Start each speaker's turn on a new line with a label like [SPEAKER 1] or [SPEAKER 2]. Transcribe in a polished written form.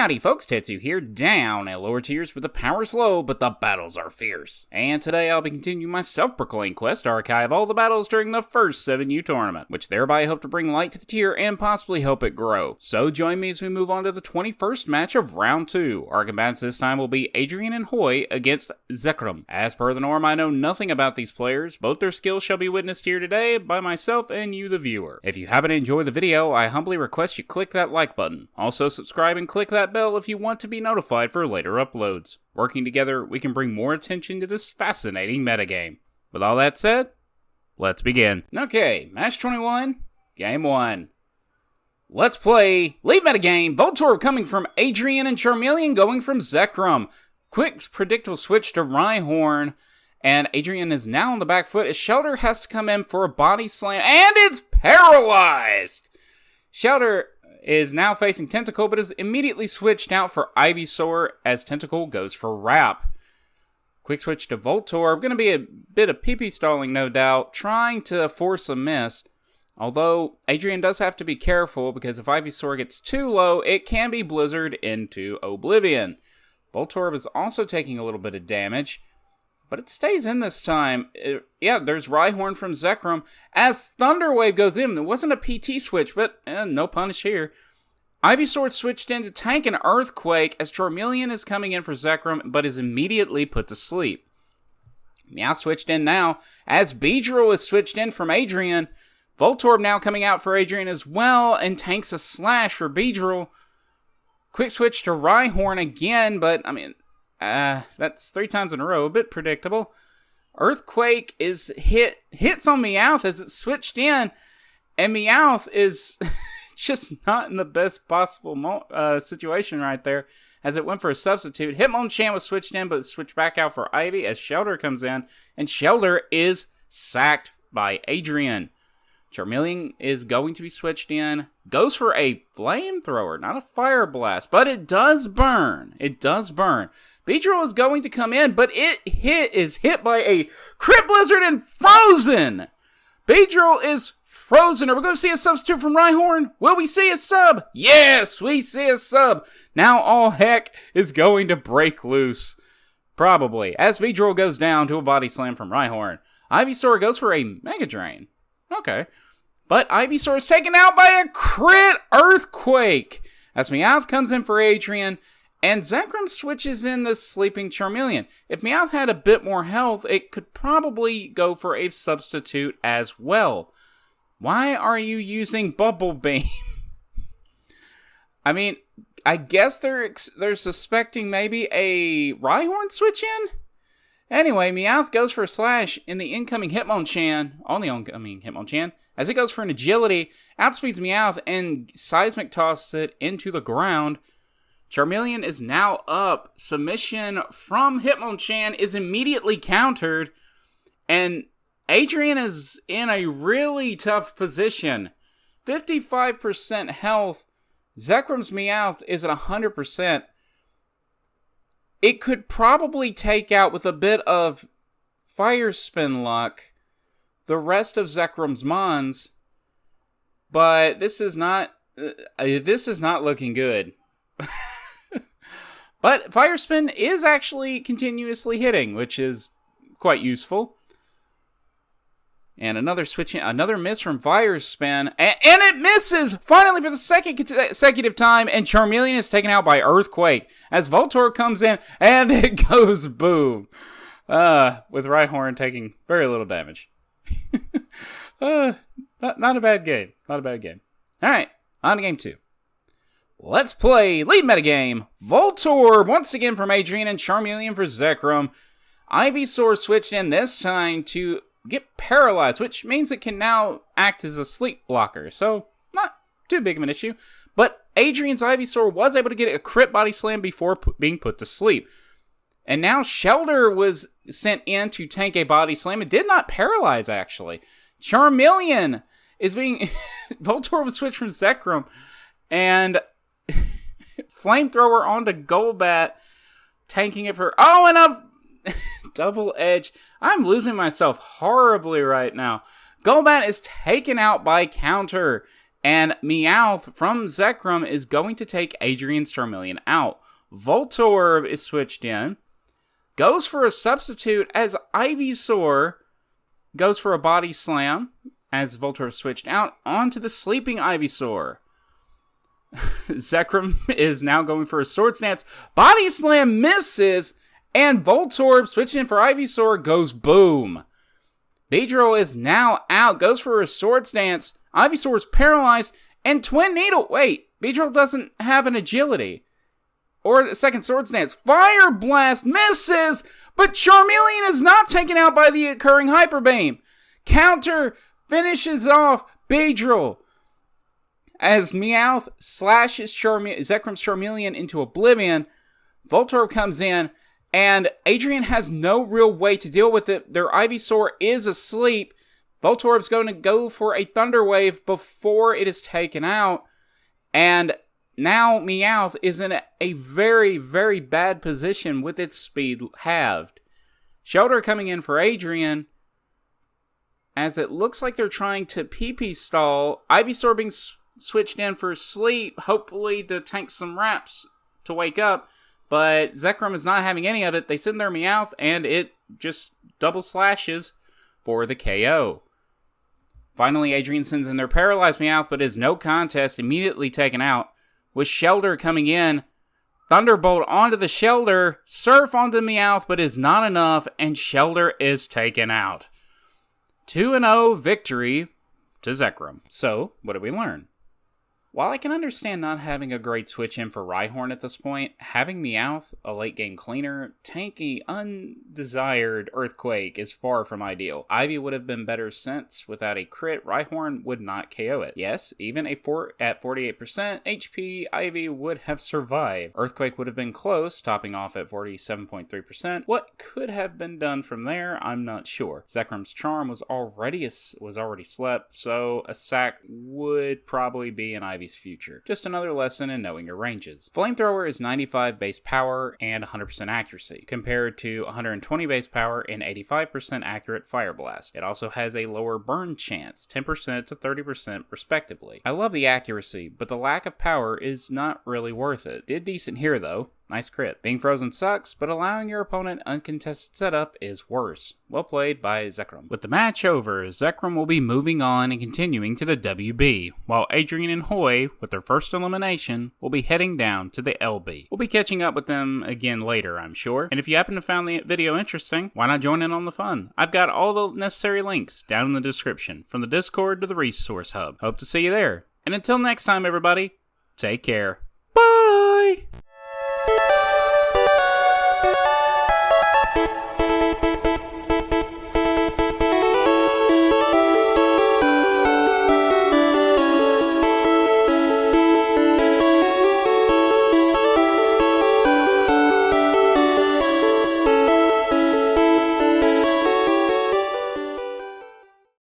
[SPEAKER 1] Howdy folks, Tetsu here, down at lower tiers where the power's low, but the battles are fierce. And today I'll be continuing my self-proclaimed quest to archive all the battles during the first 7U tournament, which thereby hope to bring light to the tier and possibly help it grow. So join me as we move on to the 21st match of round 2. Our combatants this time will be Adrianinhoii against Zekarum. As per the norm, I know nothing about these players. Both their skills shall be witnessed here today by myself and you the viewer. If you happen to enjoy the video, I humbly request you click that like button. Also subscribe and click that bell if you want to be notified for later uploads. Working together, we can bring more attention to this fascinating metagame. With all that said, let's begin. Okay, match 21, game 1. Let's play lead metagame. Voltorb coming from Adrian and Charmeleon going from Zekarum. Quick predictable switch to Rhyhorn. And Adrian is now on the back foot as Shelter has to come in for a body slam. And it's paralyzed! Shelter is now facing Tentacle, but is immediately switched out for Ivysaur as Tentacle goes for Wrap. Quick switch to Voltorb. Going to be a bit of PP stalling, no doubt, trying to force a miss. Although, Adrian does have to be careful, because if Ivysaur gets too low, it can be Blizzard into Oblivion. Voltorb is also taking a little bit of damage, but it stays in this time. There's Rhyhorn from Zekarum. As Thunder Wave goes in, it wasn't a PT switch, but no punish here. Ivysaur switched in to tank an Earthquake as Charmeleon is coming in for Zekarum, but is immediately put to sleep. Meow switched in now, as Beedrill is switched in from Adrian. Voltorb now coming out for Adrian as well, and tanks a Slash for Beedrill. Quick switch to Rhyhorn again, but, that's 3 times in a row, a bit predictable. Earthquake is hits on Meowth as it's switched in, and Meowth is just not in the best possible situation right there, as it went for a substitute. Hitmonchan was switched in, but switched back out for Ivy as Shelter comes in, and Shelter is sacked by Adrian. Charmeleon is going to be switched in, goes for a flamethrower, not a fire blast, but it does burn. It does burn. Beedrill is going to come in, but is hit by a Crit Blizzard and frozen. Beedrill is frozen. Are we going to see a substitute from Rhyhorn? Will we see a sub? Yes, we see a sub. Now all heck is going to break loose. Probably. As Beedrill goes down to a body slam from Rhyhorn. Ivysaur goes for a Mega Drain. Okay. But Ivysaur is taken out by a Crit Earthquake. As Meowth comes in for Adrian. And Zekarum switches in the sleeping Charmeleon. If Meowth had a bit more health, it could probably go for a substitute as well. Why are you using Bubble Beam? I guess they're suspecting maybe a Rhyhorn switch in? Anyway, Meowth goes for a Slash in the incoming Hitmonchan, Hitmonchan, as it goes for an Agility, outspeeds Meowth, and Seismic tosses it into the ground. Charmeleon is now up. Submission from Hitmonchan is immediately countered, and Adrian is in a really tough position. 55% health. Zekarum's Meowth is at 100%. It could probably take out, with a bit of Fire Spin luck, the rest of Zekarum's Mons, but this is not looking good. But Fire Spin is actually continuously hitting, which is quite useful. And another miss from Fire Spin, and it misses! Finally for the second consecutive time, and Charmeleon is taken out by Earthquake, as Voltorb comes in, and it goes boom. With Rhyhorn taking very little damage. Not a bad game. Not a bad game. Alright, on to game 2. Let's play lead metagame. Voltorb once again from Adrian and Charmeleon for Zekarum. Ivysaur switched in this time to get paralyzed, which means it can now act as a sleep blocker. So, not too big of an issue. But Adrian's Ivysaur was able to get a crit body slam before being put to sleep. And now Shelter was sent in to tank a body slam. It did not paralyze, actually. Charmeleon is being... Voltorb was switched from Zekarum. And... Flamethrower onto Golbat, tanking it for... Oh, and a double edge. I'm losing myself horribly right now. Golbat is taken out by counter, And Meowth from Zekarum is going to take Adrian's Charmeleon out. Voltorb is switched in. Goes for a substitute as Ivysaur goes for a Body Slam as Voltorb switched out onto the sleeping Ivysaur. Zekarum is now going for a Swords Dance. Body Slam misses, and Voltorb switching in for Ivysaur goes boom. Beedrill is now out, goes for a Swords Dance. Ivysaur is paralyzed, and Twin Needle. Wait, Beedrill doesn't have an agility. Or a second Swords Dance. Fire Blast misses, but Charmeleon is not taken out by the occurring Hyper Beam. Counter finishes off Beedrill as Meowth slashes Zekarum's Charmeleon into oblivion. Voltorb comes in, and Adrian has no real way to deal with it. Their Ivysaur is asleep. Voltorb's going to go for a Thunder Wave before it is taken out, and now Meowth is in a very, very bad position with its speed halved. Shelter coming in for Adrian, as it looks like they're trying to PP stall. Ivysaur being switched in for sleep, hopefully to tank some wraps to wake up, but Zekarum is not having any of it. They send their Meowth, and it just double slashes for the KO. Finally, Adrian sends in their paralyzed Meowth, but is no contest, immediately taken out. With Shelter coming in, Thunderbolt onto the Shelter, Surf onto Meowth, but is not enough, and Shelter is taken out. 2-0 victory to Zekarum. So, what did we learn? While I can understand not having a great switch in for Rhyhorn at this point, having Meowth, a late game cleaner, tanky, undesired Earthquake is far from ideal. Ivy would have been better since without a crit, Rhyhorn would not KO it. Yes, even at 48% HP, Ivy would have survived. Earthquake would have been close, topping off at 47.3%. What could have been done from there, I'm not sure. Zekarum's Charm was already slept, so a sack would probably be an Ivy's future. Just another lesson in knowing your ranges. Flamethrower is 95 base power and 100% accuracy, compared to 120 base power and 85% accurate Fire Blast. It also has a lower burn chance, 10% to 30% respectively. I love the accuracy, but the lack of power is not really worth it. Did decent here though. Nice crit. Being frozen sucks, but allowing your opponent uncontested setup is worse. Well played by Zekarum. With the match over, Zekarum will be moving on and continuing to the WB, while Adrianinhoii, with their first elimination, will be heading down to the LB. We'll be catching up with them again later, I'm sure. And if you happen to find the video interesting, why not join in on the fun? I've got all the necessary links down in the description, from the Discord to the Resource Hub. Hope to see you there. And until next time, everybody, take care. Bye!